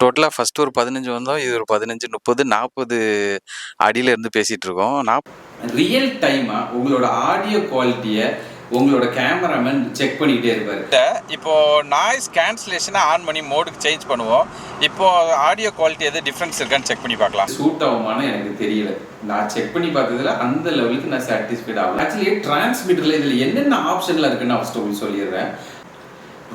டோட்டலா ஃபர்ஸ்ட் ஒரு 15 வந்தோம். இது ஒரு 15, 30, 40 அடியில இருந்து பேசிட்டு இருக்கோம். ரியல் டைமா உங்களோட ஆடியோ குவாலிட்டியை உங்களோட கேமராமேன் செக் பண்ணிக்கிட்டே இருப்பாரு. இப்போ நாய்ஸ் கேன்சலேஷனை ஆன் பண்ணி மோடுக்கு சேஞ்ச் பண்ணுவோம். இப்போ ஆடியோ குவாலிட்டி எது டிஃபரன்ஸ் இருக்கான்னு செக் பண்ணி பார்க்கலாம். சூட் ஆகுமான்னு எனக்கு தெரியல. நான் செக் பண்ணி பார்த்ததுல அந்த லெவலுக்கு நான் சாட்டிஸ்ஃபைட் ஆகல. ஆக்சுவலி டிரான்ஸ்மிட்டர்ல இதில் என்னென்ன ஆப்ஷன்ல இருக்குன்னு நான் ஃபர்ஸ்ட் உங்களுக்கு சொல்லிடுறேன்.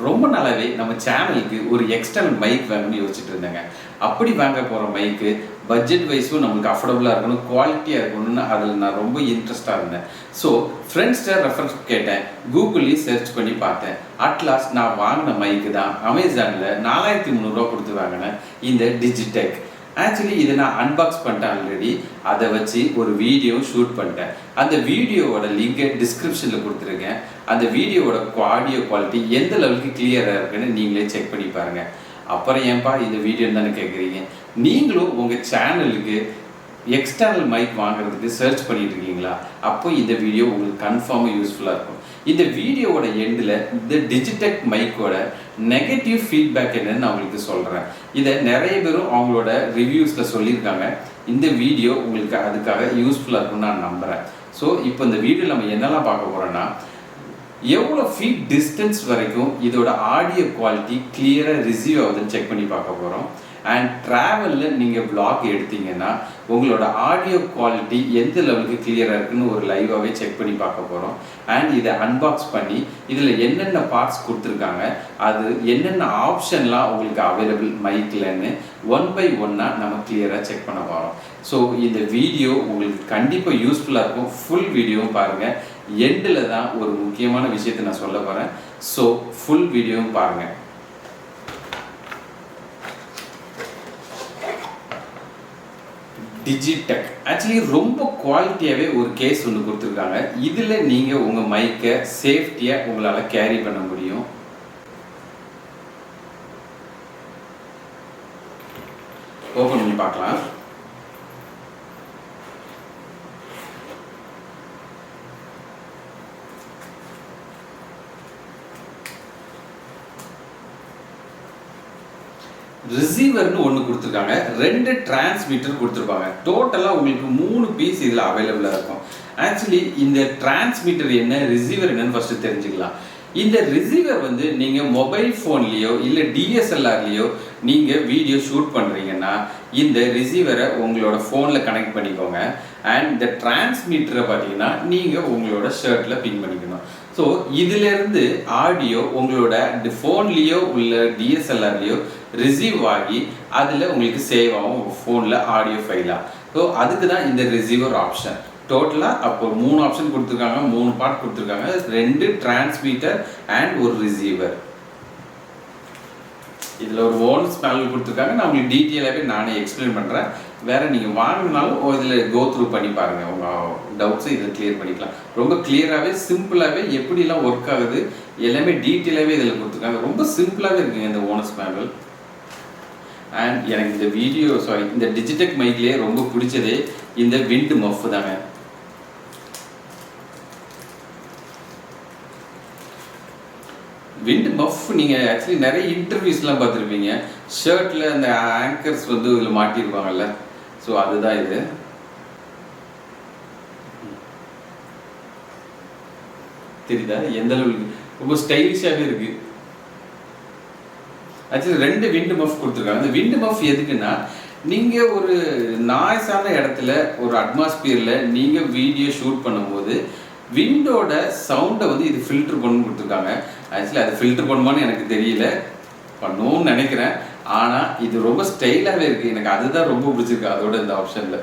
ரொம்ப நாளாவே நம்ம சேனலுக்கு ஒரு எக்ஸ்டர்னல் மைக் வாங்கணும்னு யோசிச்சுட்டு இருந்தேங்க. அப்படி வாங்க போகிற மைக்கு பட்ஜெட் வைஸும் நம்மளுக்கு அஃபோர்டபுளாக இருக்கணும், குவாலிட்டியாக இருக்கணும்னு அதில் நான் ரொம்ப இன்ட்ரெஸ்டாக இருந்தேன். ஸோ ஃப்ரெண்ட்ஸ்கிட்ட ரெஃபரன்ஸ் கேட்டேன், கூகுள்லேயும் சர்ச் பண்ணி பார்த்தேன். அட்லாஸ்ட் நான் வாங்கின மைக்கு தான் அமேசானில் 4300 கொடுத்து வாங்கினேன், இந்த டிஜிடெக். ஆக்சுவலி இதை நான் அன்பாக்ஸ் பண்ணிட்டேன் ஆல்ரெடி. அதை வச்சு ஒரு வீடியோ ஷூட் பண்ணிட்டேன். அந்த வீடியோவோட லிங்கை டிஸ்கிரிப்ஷனில் கொடுத்துருக்கேன். அந்த வீடியோவோட ஆடியோ குவாலிட்டி எந்த லெவலுக்கு கிளியராக இருக்குன்னு நீங்களே செக் பண்ணி பாருங்கள். அப்புறம் ஏன்பா இந்த வீடியோன்னு தானே கேட்குறீங்க. நீங்களும் உங்கள் சேனலுக்கு எக்ஸ்டர்னல் மைக் வாங்குறதுக்கு சர்ச் பண்ணிட்டு இருக்கீங்களா? அப்போ இந்த வீடியோ உங்களுக்கு கன்ஃபார்மாக யூஸ்ஃபுல்லாக இருக்கும். இந்த வீடியோவோட எண்டில் இந்த டிஜிடெக் மைக்கோட நெகட்டிவ் ஃபீட்பேக் என்னன்னு நான் உங்களுக்கு சொல்கிறேன். இதை நிறைய பேரும் அவங்களோட ரிவ்யூஸில் சொல்லியிருக்காங்க. இந்த வீடியோ உங்களுக்கு அதுக்காக யூஸ்ஃபுல்லாக இருக்கும்னு நான் நம்புகிறேன். ஸோ இப்போ இந்த வீடியோவில் நம்ம என்னெல்லாம் பார்க்க போகிறோன்னா, எவ்வளோ ஃபீட் டிஸ்டன்ஸ் வரைக்கும் இதோட ஆடியோ குவாலிட்டி கிளியராக ரிசீவ் ஆகுதுன்னு செக் பண்ணி பார்க்க போகிறோம். அண்ட் ட்ராவலில் நீங்கள் விளாக் எடுத்தீங்கன்னா உங்களோட ஆடியோ குவாலிட்டி எந்த லெவலுக்கு கிளியராக இருக்குன்னு ஒரு லைவாகவே செக் பண்ணி பார்க்க போகிறோம். அண்ட் இதை அன்பாக்ஸ் பண்ணி இதில் என்னென்ன பார்ட்ஸ் கொடுத்துருக்காங்க, அது என்னென்ன ஆப்ஷன்லாம் உங்களுக்கு அவைலபிள் மைக்கில்னு ஒன் பை ஒன்னாக நம்ம கிளியராக செக் பண்ண போகிறோம். ஸோ இந்த வீடியோ உங்களுக்கு கண்டிப்பாக யூஸ்ஃபுல்லாக இருக்கும். ஃபுல் வீடியோவும் பாருங்கள். எண்டில் தான் ஒரு முக்கியமான விஷயத்தை நான் சொல்ல போகிறேன். ஸோ ஃபுல் வீடியோவும் பாருங்கள். டிஜிடெக் ஆக்சுவலி ரொம்ப குவாலிட்டியாகவே ஒரு கேஸ் ஒன்று கொடுத்துருக்காங்க. இதில் நீங்கள் உங்கள் மைக்கை சேஃப்டியாக உங்களால் கேரி பண்ண முடியும். ஓப்பன் பண்ணி பார்க்கலாம். ரிசீவர்னு ஒன்று கொடுத்துருக்காங்க, 2 டிரான்ஸ்மிட்டர் கொடுத்துருப்பாங்க. டோட்டலாக உங்களுக்கு 3 பீஸ் இதில் அவைலபிளாக இருக்கும். ஆக்சுவலி இந்த டிரான்ஸ்மிட்டர் என்ன, ரிசீவர் என்னன்னு ஃபஸ்ட்டு தெரிஞ்சுக்கலாம். இந்த ரிசீவர் வந்து நீங்கள் மொபைல் ஃபோன்லேயோ இல்லை டிஎஸ்எல்ஆர்லேயோ நீங்கள் வீடியோ ஷூட் பண்ணுறீங்கன்னா இந்த ரிசீவரை உங்களோட ஃபோனில் கனெக்ட் பண்ணிக்கோங்க. அண்ட் இந்த டிரான்ஸ்மிட்டரை பார்த்தீங்கன்னா நீங்கள் உங்களோட ஷர்ட்டில் பின் பண்ணிக்கணும். ஸோ இதிலேருந்து ஆடியோ உங்களோட ஃபோன்லேயோ உள்ள டிஎஸ்எல்ஆர்லேயோ ரிசீவ் ஆகி அதில் உங்களுக்கு சேவ் ஆகும் உங்கள் ஃபோனில் ஆடியோ ஃபைலாக. ஸோ அதுக்கு தான் இந்த ரிசீவர் ஆப்ஷன். டோட்டலாக அப்போ 3 ஆப்ஷன் கொடுத்துருக்காங்க, 3 பார்ட் கொடுத்துருக்காங்க, 2 டிரான்ஸ்மிட்டர் அண்ட் ஒரு ரிசீவர். இதில் ஒரு ஓன்ஸ் பேனல் கொடுத்துருக்காங்க. நான் உங்களுக்கு டீட்டெயிலாகவே நானே எக்ஸ்பிளைன் பண்ணுறேன். வேறு நீங்கள் வாங்கினாலும் இதில் கோ த்ரூ பண்ணி பாருங்கள், உங்கள் டவுட்ஸை இதில் கிளியர் பண்ணிக்கலாம். ரொம்ப கிளியராகவே சிம்பிளாகவே எப்படிலாம் ஒர்க் ஆகுது எல்லாமே டீட்டெயிலாகவே இதில் கொடுத்துருக்காங்க. ரொம்ப சிம்பிளாகவே இருக்குங்க இந்த ஓனஸ் பேனல். அண்ட் எனக்கு இந்த டிஜிடெக் மைக்லேயே ரொம்ப பிடிச்சதே இந்த விண்ட் மஃப் தாங்க. விண்ட் மஃப் நீங்கள் ஆக்சுவலி நிறைய இன்டர்வியூஸ்லாம் பார்த்துருப்பீங்க. ஷர்ட்டில் அந்த ஆங்கர்ஸ் வந்து இதில் மாட்டியிருப்பாங்கல்ல, ஸோ அதுதான் இது. தெரியுதா எந்த அளவுக்கு ரொம்ப ஸ்டைலிஷாகவே இருக்குது. ஆக்சுவலி 2 விண்ட் மஃப் கொடுத்துருக்காங்க. இந்த விண்ட் மஃப் எதுக்குன்னா, நீங்கள் ஒரு நாய்ஸான இடத்துல ஒரு அட்மாஸ்பியரில் நீங்கள் வீடியோ ஷூட் பண்ணும்போது விண்டோட சவுண்டை வந்து இது ஃபில்டர் பண்ணணும்னு கொடுத்துருக்காங்க. ஆக்சுவலி அது ஃபில்டர் பண்ணுமான்னு எனக்கு தெரியல, பண்ணணும்னு நினைக்கிறேன். ஆனால் இது ரொம்ப ஸ்டைலாகவே இருக்குது. எனக்கு அதுதான் ரொம்ப பிடிச்சிருக்கு அதோட இந்த ஆப்ஷனில்.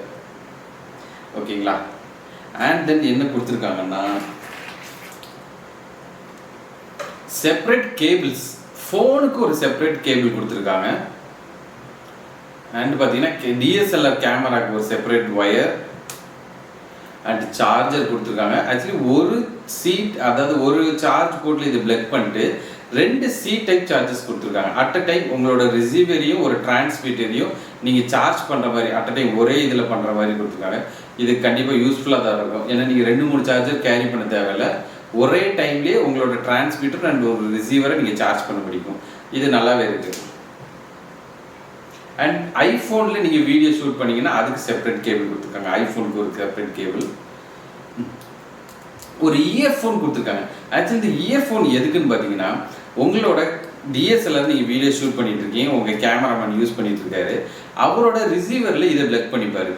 ஓகேங்களா? அண்ட் தென் என்ன கொடுத்துருக்காங்கன்னா, செப்பரேட் கேபிள்ஸ், ஃபோனுக்கு ஒரு செப்பரேட் கேபிள் கொடுத்துருக்காங்க. அண்ட் பார்த்தீங்கன்னா டிஎஸ்எல்ஆர் கேமராவுக்கு ஒரு செப்பரேட் ஒயர் அண்ட் சார்ஜர் கொடுத்துருக்காங்க. ஆக்சுவலி ஒரு சீட், அதாவது ஒரு சார்ஜ் போர்ட்டில் இது பிளக் பண்ணிட்டு 2 சி டைப் சார்ஜஸ் கொடுத்துருக்காங்க. அட் அ டைம் உங்களோட ரிசீவரையும் ஒரு டிரான்ஸ்மிட்டரையும் நீங்கள் சார்ஜ் பண்ணுற மாதிரி அட் அ டைம் ஒரே இதில் பண்ணுற மாதிரி கொடுத்துருக்காங்க. இது கண்டிப்பாக யூஸ்ஃபுல்லாக தான் இருக்கும். ஏன்னா நீங்கள் 2-3 சார்ஜர் கேரி பண்ண தேவையில்லை. ஒரே டைம்லேயே உங்களோட டிரான்ஸ்மிட்டர் அண்ட் ஒரு ரிசீவரை நீங்கள் சார்ஜ் பண்ண முடியும். இது நல்லாவே இருக்குது. அண்ட் ஐஃபோனில் நீங்கள் வீடியோ ஷூட் பண்ணிங்கன்னா அதுக்கு செப்பரேட் கேபிள் கொடுத்துருக்காங்க. ஐஃபோனுக்கு ஒரு செப்பரேட் கேபிள். ஒரு இயர்ஃபோன் கொடுத்துருக்காங்க. ஆக்சுவலி இந்த இயர்ஃபோன் எதுக்குன்னு பார்த்தீங்கன்னா, உங்களோட டிஎஸ்எல்ஆர் நீங்கள் வீடியோ ஷூட் பண்ணிட்டு இருக்கீங்க, உங்கள் கேமராமேன் யூஸ் பண்ணிட்டு இருக்காரு, அவரோட ரிசீவரில் இதை பிளக் பண்ணிப்பாரு.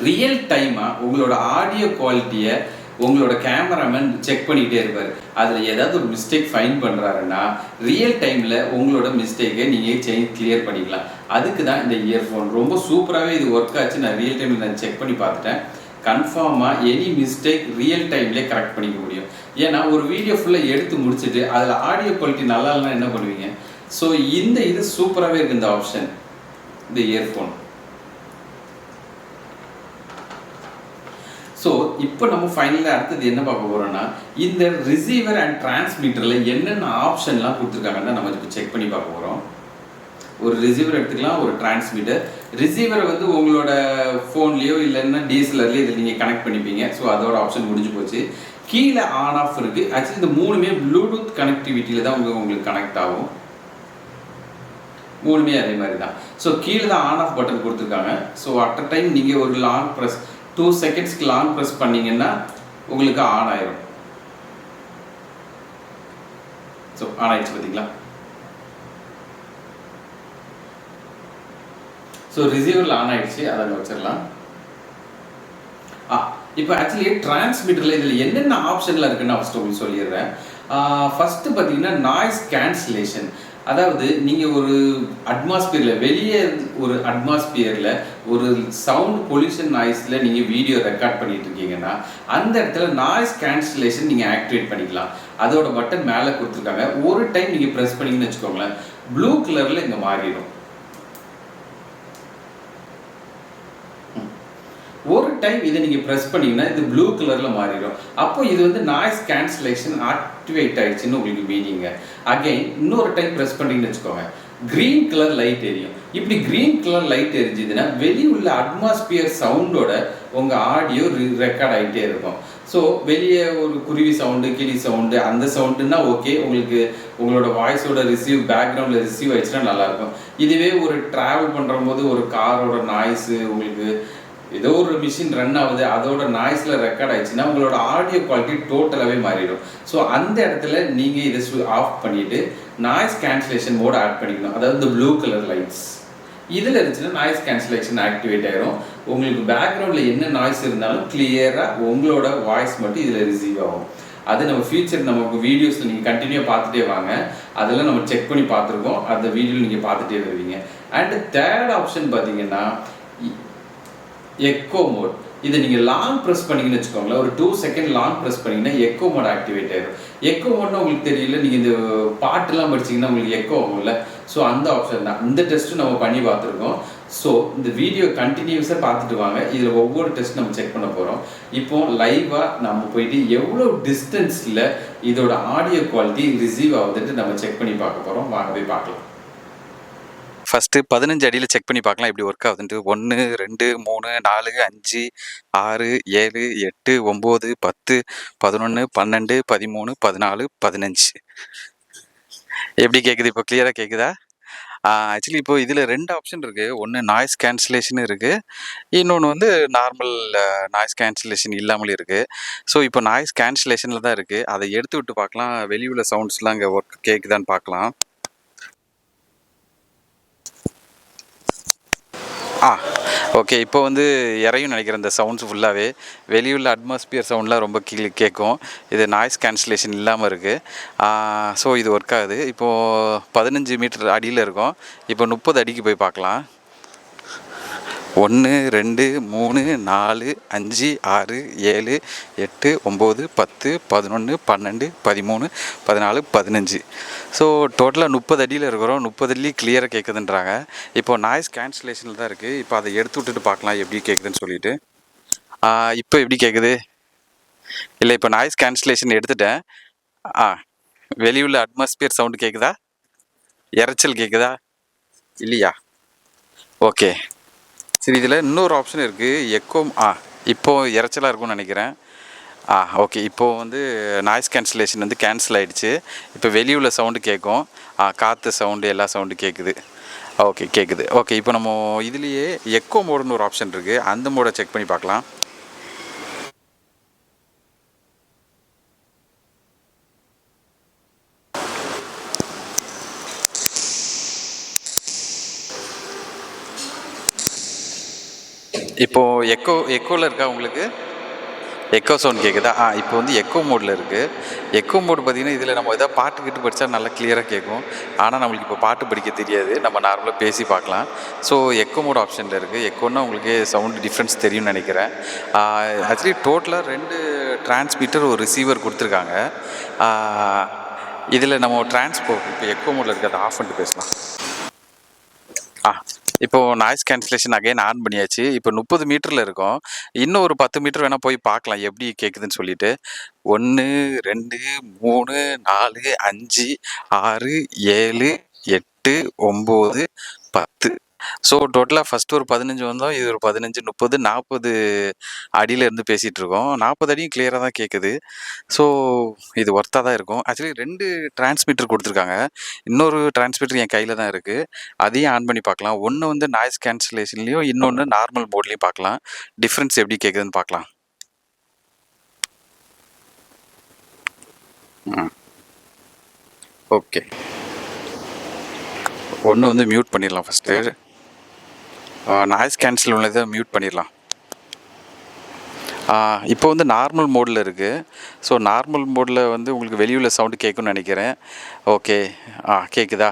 ரியல் டைமாக உங்களோட ஆடியோ குவாலிட்டியை உங்களோட கேமராமேன் செக் பண்ணிகிட்டே இருப்பார். அதில் ஏதாவது ஒரு மிஸ்டேக் ஃபைன் பண்ணுறாருன்னா ரியல் டைமில் உங்களோட மிஸ்டேக்கை நீங்கள் கிளியர் பண்ணிக்கலாம். அதுக்கு தான் இந்த இயர்ஃபோன் ரொம்ப சூப்பராகவே இது ஒர்க் ஆச்சு. நான் ரியல் டைமில் நான் செக் பண்ணி பார்த்துட்டேன். கன்ஃபார்மாக எனி மிஸ்டேக் ரியல் டைம்லேயே கரெக்ட் பண்ணிக்க முடியும். ஏன்னா ஒரு வீடியோ ஃபுல்லாக எடுத்து முடிச்சுட்டு அதில் ஆடியோ குவாலிட்டி நல்லா இல்லைன்னா என்ன பண்ணுவீங்க? ஸோ இது சூப்பராகவே இருக்குது இந்த ஆப்ஷன், இந்த இயர்ஃபோன். ஸோ இப்போ நம்ம ஃபைனலாக அடுத்தது என்ன பார்க்க போகிறோம்னா, இந்த ரிசீவர் அண்ட் டிரான்ஸ்மிட்டரில் என்னென்ன ஆப்ஷன்லாம் கொடுத்துருக்காங்கன்னு நம்ம இப்போ செக் பண்ணி பார்க்க போகிறோம். ஒரு ரிசீவர் எடுத்துக்கலாம், ஒரு டிரான்ஸ்மிட்டர். ரிசீவரை வந்து உங்களோட ஃபோன்லேயோ இல்லைன்னா டிஎஸ்எல்ஆர்லேயோ இதில் நீங்கள் கனெக்ட் பண்ணிப்பீங்க. ஸோ அதோட ஆப்ஷன் முடிஞ்சு போச்சு. கீழே ஆன் ஆஃப் இருக்குது. ஆக்சுவலி இந்த மூணுமே ப்ளூடூத் கனெக்டிவிட்டியில் தான் உங்களுக்கு கனெக்ட் ஆகும். மூணுமே அதே மாதிரி தான். ஸோ கீழே தான் ஆன் ஆஃப் பட்டன் கொடுத்துருக்காங்க. ஸோ அட் அ டைம் நீங்கள் ஒரு லாங் ப்ரெஸ் 2 செகண்ட்ஸ்க்கு லாங் ப்ரெஸ் பண்ணிங்கன்னா உங்களுக்கு ஆன் ஆயிரும். ஸோ ஆன் ஆயிடுச்சு பார்த்தீங்களா? ஸோ ரிசீவரில் ஆன் ஆயிடுச்சு, அதை வச்சிடலாம். இப்போ ஆக்சுவலி டிரான்ஸ்மிட்டரில் இதில் என்னென்ன ஆப்ஷனில் இருக்குன்னு ஃபஸ்ட்டு உங்களுக்கு சொல்லிடுறேன். ஃபஸ்ட்டு பார்த்தீங்கன்னா நாய்ஸ் கேன்சலேஷன். அதாவது நீங்கள் ஒரு அட்மாஸ்பியரில் வெளியே ஒரு அட்மாஸ்பியரில் ஒரு சவுண்ட் பொல்யூஷன் நாய்ஸில் நீங்கள் வீடியோ ரெக்கார்ட் பண்ணிட்டு இருக்கீங்கன்னா அந்த இடத்துல நாய்ஸ் கேன்சலேஷன் நீங்கள் ஆக்டிவேட் பண்ணிக்கலாம். அதோட பட்டன் மேலே கொடுத்துருக்காங்க. ஒரு டைம் நீங்கள் ப்ரெஸ் பண்ணிங்கன்னு வச்சுக்கோங்களேன், ப்ளூ கலரில் இங்கே மாறிடும். ஒரு டைம் இதை நீங்கள் ப்ரெஸ் பண்ணிங்கன்னா இது ப்ளூ கலரில் மாறிடும். அப்போ இது வந்து நாய்ஸ் கேன்சலேஷன் ஆக்டிவேட் ஆகிடுச்சின்னு உங்களுக்கு மீனிங்க. அகைன் இன்னொரு டைம் ப்ரெஸ் பண்ணிங்கன்னு வச்சுக்கோங்க, க்ரீன் கலர் லைட் எரியும். இப்படி க்ரீன் கலர் லைட் எரிஞ்சுதுன்னா வெளியே உள்ள அட்மாஸ்பியர் சவுண்டோட உங்கள் ஆடியோ ரெக்கார்ட் ஆகிட்டே இருக்கும். ஸோ வெளியே ஒரு குருவி சவுண்டு, கிளி சவுண்டு, அந்த சவுண்டுன்னா ஓகே, உங்களுக்கு உங்களோட வாய்ஸோட பேக்ரவுண்டில் ரிசீவ் ஆயிடுச்சுன்னா நல்லாயிருக்கும். இதுவே ஒரு ட்ராவல் பண்ணுற போது ஒரு காரோட நாய்ஸு, உங்களுக்கு ஏதோ ஒரு மிஷின் ரன் ஆகுது, அதோட நாய்ஸில் ரெக்கார்ட் ஆயிடுச்சுன்னா உங்களோட ஆடியோ குவாலிட்டி டோட்டலாகவே மாறிடும். ஸோ அந்த இடத்துல நீங்கள் இதை ஆஃப் பண்ணிவிட்டு நாய்ஸ் கேன்சலேஷன் மோட் ஆட் பண்ணிக்கணும். அதாவது இந்த ப்ளூ கலர் லைட்ஸ் இதில் இருந்துச்சுன்னா நாய்ஸ் கேன்சலேஷன் ஆக்டிவேட் ஆகிடும். உங்களுக்கு பேக்ரவுண்டில் என்ன நாய்ஸ் இருந்தாலும் கிளியராக உங்களோட வாய்ஸ் மட்டும் இதில் ரிசீவ் ஆகும். அது நம்ம ஃபியூச்சர் நமக்கு வீடியோஸில் நீங்கள் கண்டினியூவாக பார்த்துட்டே வாங்க, அதெல்லாம் நம்ம செக் பண்ணி பார்த்துருக்கோம். அந்த வீடியோவில் நீங்கள் பார்த்துட்டே வருவீங்க. அண்ட் தேர்ட் ஆப்ஷன் பார்த்தீங்கன்னா எக்கோ மோட். இதை நீங்கள் லாங் ப்ரெஸ் பண்ணிங்கன்னு வச்சுக்கோங்களேன், ஒரு 2 செகண்ட் லாங் ப்ரெஸ் பண்ணிங்கன்னா எக்கோ மோட் ஆக்டிவேட் ஆகிடும். எக்கோ மோட்னா உங்களுக்கு தெரியல, நீங்கள் இந்த பாட்டெல்லாம் படிச்சிங்கன்னா உங்களுக்கு எக்கோ ஆகும்ல. ஸோ அந்த ஆப்ஷன் தான். இந்த டெஸ்ட்டும் நம்ம பண்ணி பார்த்துருக்கோம். ஸோ இந்த வீடியோ கண்டினியூஸாக பார்த்துட்டு வாங்க. இதில் ஒவ்வொரு டெஸ்ட் நம்ம செக் பண்ண போகிறோம். இப்போ லைவாக நம்ம போயிட்டு எவ்வளோ டிஸ்டன்ஸில் இதோட ஆடியோ குவாலிட்டி ரிசீவ் ஆகுதுன்ட்டு நம்ம செக் பண்ணி பார்க்க போகிறோம். வாங்க போய் பார்க்கலாம். ஃபஸ்ட்டு 15 அடியில் செக் பண்ணி பார்க்கலாம் எப்படி ஒர்க் ஆகுதுன்ட்டு. 1 2 3 4 5 6 7 8 9 10 11 12 13 14 15 எப்படி கேட்குது? இப்போ கிளியராக கேட்குதா? ஆக்சுவலி இப்போ இதில் 2 ஆப்ஷன் இருக்குது. ஒன்று நாய்ஸ் கேன்சலேஷன் இருக்குது, இன்னொன்று வந்து நார்மல் நாய்ஸ் கேன்சலேஷன் இல்லாமலே இருக்குது. ஸோ இப்போ நாய்ஸ் கேன்சலேஷனில் தான் இருக்குது. அதை எடுத்து விட்டு பார்க்கலாம், வெளியுள்ள சவுண்ட்ஸ்லாம் இங்கே ஒர்க் கேட்குதான்னு பார்க்கலாம். ஓகே, இப்போ வந்து இறையும் நினைக்கிறேன். இந்த சவுண்ட்ஸ் ஃபுல்லாகவே வெளியுள்ள அட்மாஸ்பியர் சவுண்ட்லாம் ரொம்ப கேட்கும். இது நாய்ஸ் கேன்சலேஷன் இல்லாமல் இருக்குது. ஸோ இது ஒர்க் ஆகுது. இப்போது 15 மீட்டர் அடியில் இருக்கும். இப்போ 30 அடிக்கு போய் பார்க்கலாம். 1 2 3 4 5 6 7 8 9 10 11 12 13 14 15. ஸோ டோட்டலாக 30 அடியில் இருக்கிறோம். 30 அடியில் கிளியராக கேட்குதுன்றாங்க. இப்போ நாய்ஸ் கேன்சலேஷனில் தான் இருக்குது. இப்போ அதை எடுத்து விட்டுட்டு பார்க்கலாம் எப்படி கேட்குதுன்னு சொல்லிட்டு. இப்போ எப்படி கேட்குது? இல்லை, இப்போ நாய்ஸ் கேன்சலேஷன் எடுத்துட்டேன். வெளியுள்ள அட்மாஸ்பியர் சவுண்டு கேட்குதா? இறைச்சல் கேட்குதா? இல்லையா? ஓகே சரி. இதில் இன்னொரு ஆப்ஷன் இருக்குது, எக்கோ. இப்போது இறைச்சலாக இருக்கும்னு நினைக்கிறேன். ஓகே, இப்போது வந்து நாய்ஸ் கேன்சலேஷன் வந்து கேன்சல் ஆகிடுச்சு. இப்போ வெளியுள்ள சவுண்டு கேட்கும், காற்று சவுண்டு, எல்லா சவுண்டு கேட்குது. ஓகே கேட்குது. ஓகே இப்போ நம்ம இதுலேயே எக்கோ மோடுன்னு ஒரு ஆப்ஷன் இருக்குது, அந்த மோடை செக் பண்ணி பார்க்கலாம். இப்போது எக்கோவில் இருக்கா உங்களுக்கு? எக்கோ சவுண்ட் கேட்குதா? இப்போ வந்து எக்கோ மோடில் இருக்குது. எக்கோ மோடு பார்த்திங்கன்னா இதில் நம்ம எதாவது பாட்டு கிட்டு படித்தா நல்லா கிளியராக கேட்கும். ஆனால் நம்மளுக்கு இப்போ பாட்டு படிக்க தெரியாது, நம்ம நார்மலாக பேசி பார்க்கலாம். ஸோ எக்கோ மோட் ஆப்ஷனில் இருக்குது. எக்கோன்னா உங்களுக்கு சவுண்டு டிஃப்ரென்ஸ் தெரியும்னு நினைக்கிறேன். ஆக்சுவலி டோட்டலாக 2 டிரான்ஸ்மிட்டர் ஒரு ரிசீவர் கொடுத்துருக்காங்க. இதில் நம்ம இப்போ எக்கோ மோடில் இருக்குது, அதை ஆஃப் பண்ணிட்டு பேசலாம். இப்போது நாய்ஸ் கேன்சலேஷன் அகைன் ஆன் பண்ணியாச்சு. இப்போ 30 மீட்டரில் இருக்கோம். இன்னும் ஒரு 10 மீட்டர் வேணால் போய் பார்க்கலாம் எப்படி கேட்குதுன்னு சொல்லிட்டு. 1 2 3 4 5 6 7 8 9 10. ஸோ டோட்டலாக ஃபஸ்ட்டு ஒரு 15 வந்தோம், இது ஒரு 15 30 40 அடியில் இருந்து பேசிகிட்டு இருக்கோம். 40 அடியும் கிளியராக தான் கேட்குது. ஸோ இது ஒர்த்தாக தான் இருக்கும். ஆக்சுவலி 2 டிரான்ஸ்மிட்டர் கொடுத்துருக்காங்க. இன்னொரு டிரான்ஸ்மிட்டர் என் கையில் தான் இருக்குது, அதையும் ஆன் பண்ணி பார்க்கலாம். ஒன்று வந்து நாய்ஸ் கேன்சலேஷன்லேயும், இன்னொன்று நார்மல் மோட்லேயும் பார்க்கலாம். டிஃப்ரென்ஸ் எப்படி கேட்குதுன்னு பார்க்கலாம். ஓகே, ஒன்று வந்து மியூட் பண்ணிடலாம். ஃபஸ்ட்டு நாய்ஸ் கேன்சல் உள்ளதை மியூட் பண்ணிடலாம். இப்போ வந்து நார்மல் மோடில் இருக்குது. ஸோ நார்மல் மோடில் வந்து உங்களுக்கு வெளியுள்ள சவுண்டு கேட்குன்னு நினைக்கிறேன். ஓகே, கேட்குதா?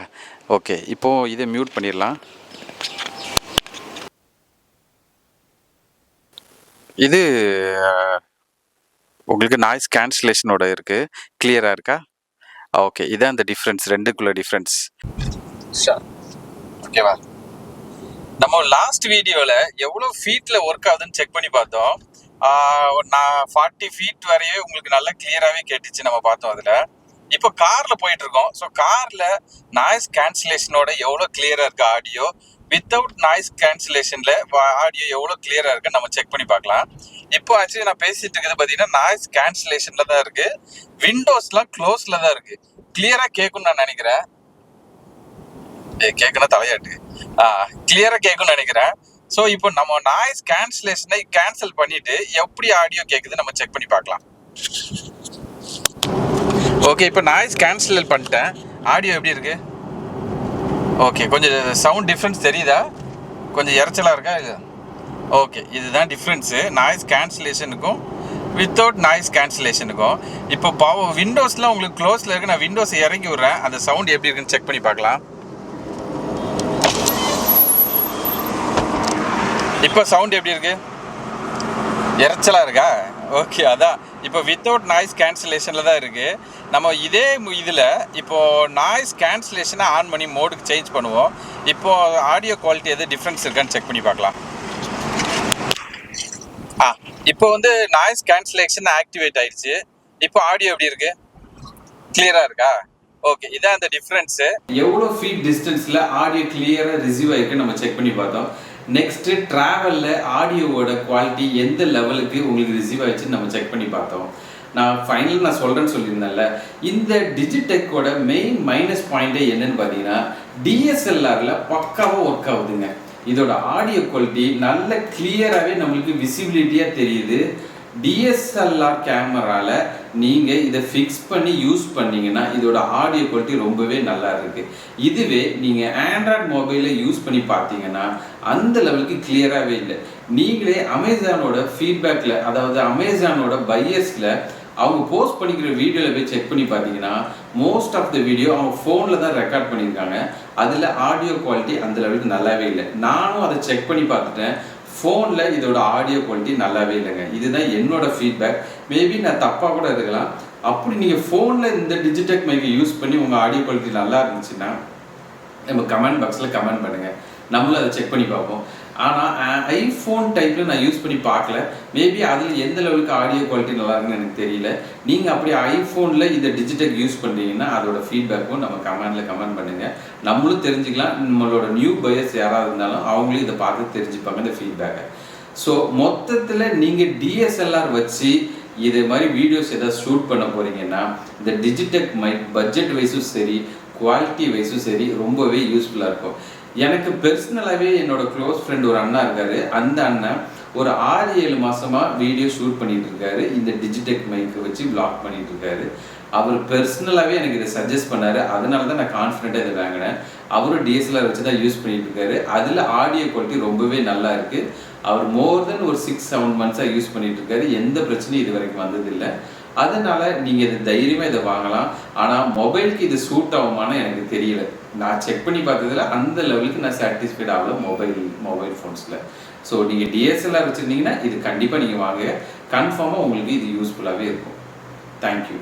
ஓகே, இப்போது இதை மியூட் பண்ணிடலாம். இது உங்களுக்கு நாய்ஸ் கேன்சலேஷனோட இருக்குது, கிளியராக இருக்கா? ஓகே, இதான் அந்த டிஃப்ரென்ஸ், ரெண்டுக்குள்ள டிஃப்ரென்ஸ். ஓகேவா? நம்ம லாஸ்ட் வீடியோவில் எவ்வளோ ஃபீட்டில் ஒர்க் ஆகுதுன்னு செக் பண்ணி பார்த்தோம். நான் 40 ஃபீட் வரையே உங்களுக்கு நல்லா கிளியராகவே கேட்டுச்சு, நம்ம பார்த்தோம் அதில். இப்போ காரில் போயிட்டு இருக்கோம். ஸோ காரில் நாய்ஸ் கேன்சலேஷனோட எவ்வளோ கிளியராக இருக்குது ஆடியோ, வித்தவுட் நாய்ஸ் கேன்சலேஷனில் ஆடியோ எவ்வளோ கிளியராக இருக்குன்னு நம்ம செக் பண்ணி பார்க்கலாம். இப்போ ஆக்சுவலி நான் பேசிட்டு இருக்கிறது பார்த்தீங்கன்னா நாய்ஸ் கேன்சலேஷனில் தான் இருக்குது. விண்டோஸ்லாம் க்ளோஸில் தான் இருக்குது. கிளியராக கேட்கும்னு நான் நினைக்கிறேன். கேட்கணும் தலையாட்டு. கிளியராக கேட்கும்னு நினைக்கிறேன். ஸோ இப்போ நம்ம நாய்ஸ் கேன்சலேஷனை கேன்சல் பண்ணிட்டு எப்படி ஆடியோ கேட்குது நம்ம செக் பண்ணி பார்க்கலாம். ஓகே, இப்போ நாய்ஸ் கேன்சல் பண்ணிட்டேன். ஆடியோ எப்படி இருக்கு? ஓகே, கொஞ்சம் சவுண்ட் டிஃப்ரென்ஸ் தெரியுதா? கொஞ்சம் இறைச்சலாக இருக்கா? இது ஓகே, இதுதான் டிஃப்ரென்ஸு நாய்ஸ் கேன்சலேஷனுக்கும் வித்தவுட் நாய்ஸ் கேன்சலேஷனுக்கும். இப்போ விண்டோஸ்லாம் உங்களுக்கு க்ளோஸில் இருக்கு. நான் விண்டோஸ் இறங்கி விட்றேன், அந்த சவுண்ட் எப்படி இருக்குன்னு செக் பண்ணி பார்க்கலாம். இப்போ சவுண்ட் எப்படி இருக்கு? இறைச்சலாக இருக்கா? ஓகே, அதான் இப்போ வித்தவுட் நாய்ஸ் கேன்சலேஷனில் தான் இருக்குது. நம்ம இதே இதில் இப்போது நாய்ஸ் கேன்சலேஷனை ஆன் பண்ணி மோடுக்கு சேஞ்ச் பண்ணுவோம். இப்போது ஆடியோ குவாலிட்டி எது டிஃப்ரென்ஸ் இருக்கான்னு செக் பண்ணி பார்க்கலாம். இப்போ வந்து நாய்ஸ் கேன்சலேஷன் ஆக்டிவேட் ஆயிடுச்சு. இப்போ ஆடியோ எப்படி இருக்குது? கிளியராக இருக்கா? ஓகே, இதான் அந்த டிஃப்ரென்ஸு. எவ்வளோ ஃபீட் டிஸ்டன்ஸில் ஆடியோ கிளியராக ரிசீவ் ஆகிருக்குன்னு நம்ம செக் பண்ணி பார்த்தோம். நெக்ஸ்ட்டு ட்ராவலில் ஆடியோவோட குவாலிட்டி எந்த லெவலுக்கு உங்களுக்கு ரிசீவ் ஆகிடுச்சுன்னு நம்ம செக் பண்ணி பார்த்தோம். நான் ஃபைனல் நான் சொல்கிறேன்னு சொல்லியிருந்தேன்ல, இந்த டிஜிடெக்கோட மெயின் மைனஸ் பாயிண்ட்டே என்னன்னு பார்த்தீங்கன்னா, டிஎஸ்எல்ஆரில் பக்காவாக ஒர்க் ஆகுதுங்க. இதோட ஆடியோ குவாலிட்டி நல்ல கிளியராகவே நம்மளுக்கு விசிபிலிட்டியாக தெரியுது. டிஎஸ்எல்ஆர் கேமராவில் நீங்கள் இதை ஃபிக்ஸ் பண்ணி யூஸ் பண்ணிங்கன்னா இதோட ஆடியோ குவாலிட்டி ரொம்பவே நல்லா இருக்குது. இதுவே நீங்கள் ஆண்ட்ராய்ட் மொபைலில் யூஸ் பண்ணி பார்த்தீங்கன்னா அந்த லெவலுக்கு கிளியராகவே இல்லை. நீங்களே அமேசானோட ஃபீட்பேக்கில், அதாவது அமேசானோட பையர்ஸில் அவங்க போஸ்ட் பண்ணிக்கிற வீடியோவில் போய் செக் பண்ணி பார்த்தீங்கன்னா மோஸ்ட் ஆஃப் த வீடியோ அவங்க ஃபோனில் தான் ரெக்கார்ட் பண்ணியிருக்காங்க. அதில் ஆடியோ குவாலிட்டி அந்த லெவலுக்கு நல்லாவே இல்லை. நானும் அதை செக் பண்ணி பார்த்துட்டேன், ஃபோனில் இதோட ஆடியோ குவாலிட்டி நல்லாவே இல்லைங்க. இதுதான் என்னோட ஃபீட்பேக். மேபி நான் தப்பாக கூட இருக்கலாம். அப்படி நீங்கள் ஃபோனில் இந்த டிஜிடெக் மைக்கை யூஸ் பண்ணி உங்கள் ஆடியோ குவாலிட்டி நல்லா இருந்துச்சுன்னா நம்ம கமெண்ட் பாக்ஸில் கமெண்ட் பண்ணுங்கள், நம்மளும் அதை செக் பண்ணி பார்ப்போம். ஆனால் ஐஃபோன் டைப்பில் நான் யூஸ் பண்ணி பார்க்கல. மேபி அதில் எந்த லெவலுக்கு ஆடியோ குவாலிட்டி நல்லா இருக்குன்னு எனக்கு தெரியல. நீங்கள் அப்படி ஐஃபோனில் இந்த டிஜிடெக் யூஸ் பண்ணுறீங்கன்னா அதோட ஃபீட்பேக்கும் நம்ம கமெண்டில் கமெண்ட் பண்ணுங்கள், நம்மளும் தெரிஞ்சுக்கலாம். நம்மளோட நியூ பையர்ஸ் யாராவது இருந்தாலும் அவங்களும் இதை பார்த்து தெரிஞ்சுப்பாங்க இந்த ஃபீட்பேக்கை. ஸோ மொத்தத்தில் நீங்கள் டிஎஸ்எல்ஆர் வச்சு இதே மாதிரி வீடியோஸ் எதாவது ஷூட் பண்ண போகிறீங்கன்னா இந்த டிஜிடெக் மைக் பட்ஜெட் வைஸும் சரி, குவாலிட்டி வைஸும் சரி ரொம்பவே யூஸ்ஃபுல்லாக இருக்கும். எனக்கு பர்சனலாகவே என்னோட க்ளோஸ் ஃப்ரெண்ட் ஒரு அண்ணா இருக்காரு. அந்த அண்ணன் ஒரு 6-7 மாசமா வீடியோ ஷூட் பண்ணிட்டு இருக்காரு. இந்த டிஜிடெக் மைக்கை வச்சு vlog பண்ணிட்டு இருக்காரு. அவர் பர்சனலாகவே எனக்கு இதை சஜஸ்ட் பண்ணாரு. அதனால தான் நான் கான்ஃபிடென்ட்டாக இதை வாங்கினேன். அவரும் டிஎஸ்எல்ஆர் வச்சு தான் யூஸ் பண்ணிட்டு இருக்காரு. அதில் ஆடியோ குவாலிட்டி ரொம்பவே நல்லா இருக்கு. அவர் மோர் தென் ஒரு 6-7 மந்த்ஸாக யூஸ் பண்ணிட்டு இருக்காரு. எந்த பிரச்சனையும் இது வரைக்கும் வந்ததில்லை. அதனால நீங்கள் இது தைரியமாக இதை வாங்கலாம். ஆனால் மொபைலுக்கு இது சூட் ஆகுமான்னு எனக்கு தெரியல. நான் செக் பண்ணி பார்த்ததுல அந்த லெவலுக்கு நான் சாட்டிஸ்ஃபைட் ஆகல மொபைல் ஃபோன்ஸில். ஸோ நீங்கள் டிஎஸ்எல்ஆர் வச்சுருந்தீங்கன்னா இது கண்டிப்பாக நீங்கள் வாங்க. கன்ஃபார்மாக உங்களுக்கு இது யூஸ்ஃபுல்லாகவே இருக்கும். தேங்க்யூ.